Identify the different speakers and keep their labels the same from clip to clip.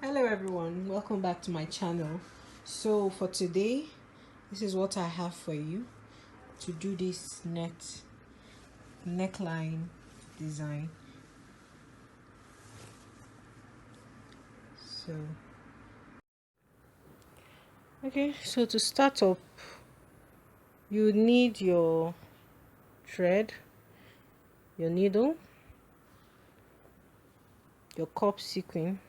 Speaker 1: Hello everyone, welcome back to my channel. So for today, this is what I have for you to do this neckline design. So okay, so to start up, you need your thread, your needle, your cup sequin,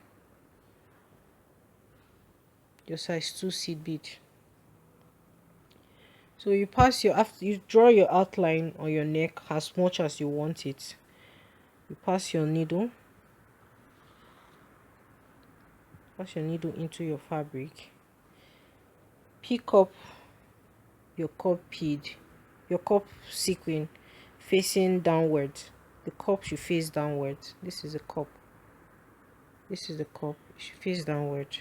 Speaker 1: your size 2 seed bead. So you pass your after you draw your outline on your neck as much as you want it. You pass your needle into your fabric. Pick up your cup bead, your cup sequin facing downwards. The cup should face downwards. This is the cup. This is the cup. It should face downward.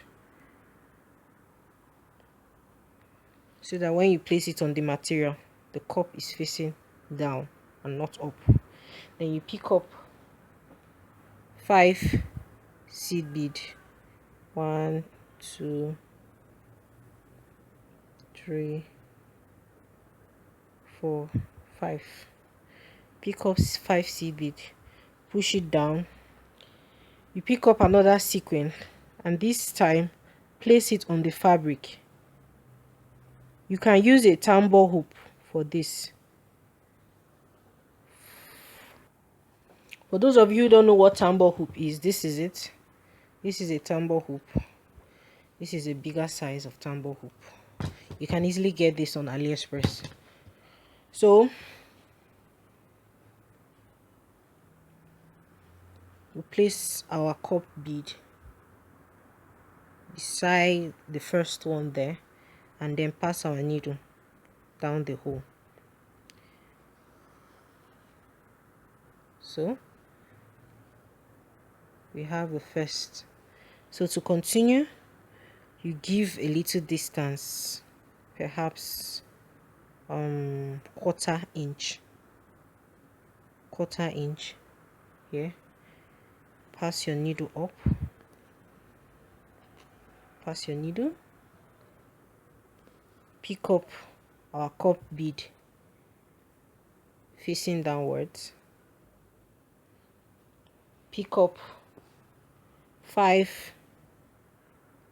Speaker 1: So that when you place it on the material, the cup is facing down and not up. Then you pick up 5 seed bead. 1, 2, 3, 4, 5. Pick up 5 seed bead. Push it down. You pick up another sequin and this time place it on the fabric. You can use a tambour hoop for this. For those of you who don't know what tambour hoop is, this is it. This is a tambour hoop. This is a bigger size of tambour hoop. You can easily get this on AliExpress. So we place our cup bead beside the first one there and then pass our needle down the hole. So we have the first. So to continue, you give a little distance, perhaps quarter inch here. Pass your needle up, pass your needle, pick up our cup bead facing downwards, pick up 5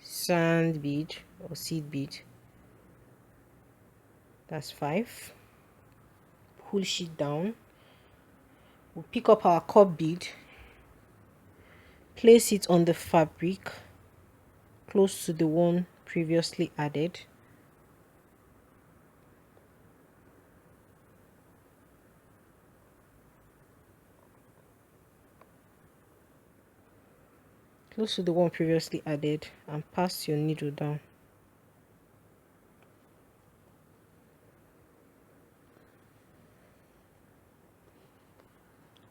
Speaker 1: sand bead or seed bead. That's 5. Push it down. We'll pick up our cup bead, place it on the fabric close to the one previously added. Close to the one previously added and pass your needle down.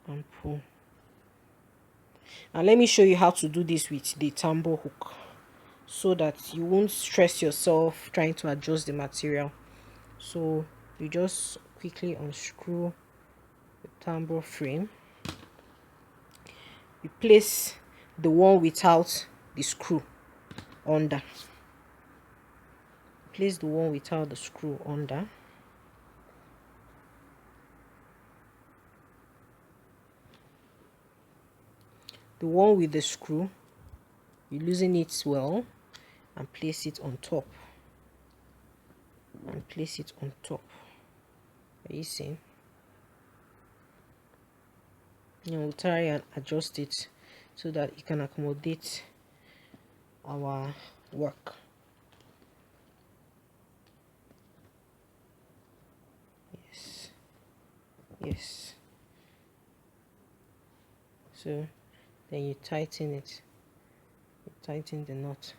Speaker 1: And pull. And let me show you how to do this with the tambour hook so that you won't stress yourself trying to adjust the material. So you just quickly unscrew the tambour frame. You place the one without the screw under. Place the one without the screw under. The one with the screw, you loosen it well and place it on top. And place it on top. Are you seeing? And we'll try and adjust it so that it can accommodate our work. Yes. So then you tighten it. You tighten the knot.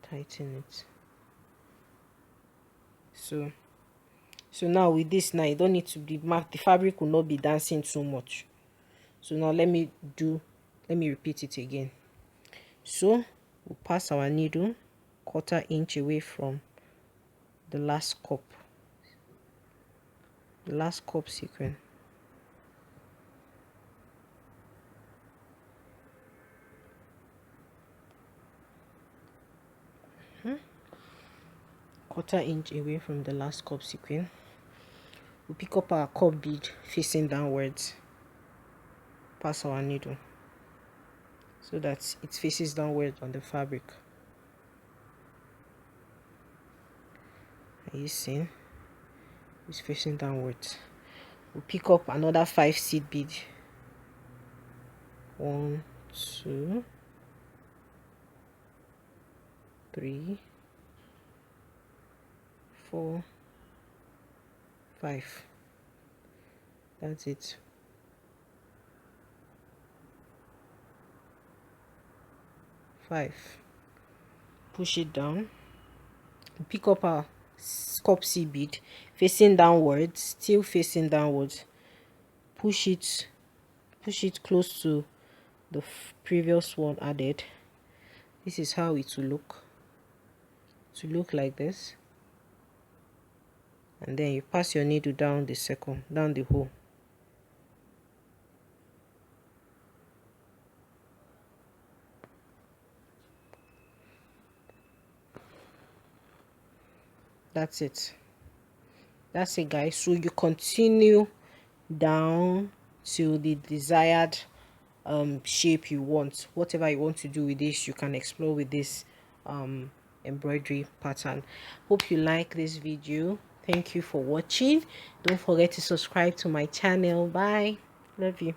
Speaker 1: Tighten it. So now with this, now you don't need to be marked. The fabric will not be dancing too much. So now let me repeat it again. So we'll pass our needle quarter inch away from the last cup sequin. 1/4 inch away from the last cup sequin. We pick up our cup bead facing downwards, pass our needle so that it faces downwards on the fabric. Are you seeing? It's facing downwards. We pick up another 5 seed bead. 1, 2, 3, 4, 5. That's it. Push it down. Pick up our cup C bead facing downwards, still facing downwards. Push it close to the previous one added. This is how it will look. To look like this, and then you pass your needle down the hole. That's it, guys. So you continue down to the desired shape you want. Whatever you want to do with this, you can explore with this embroidery pattern. Hope you like this video. Thank you for watching. Don't forget to subscribe to my channel. Bye. Love you.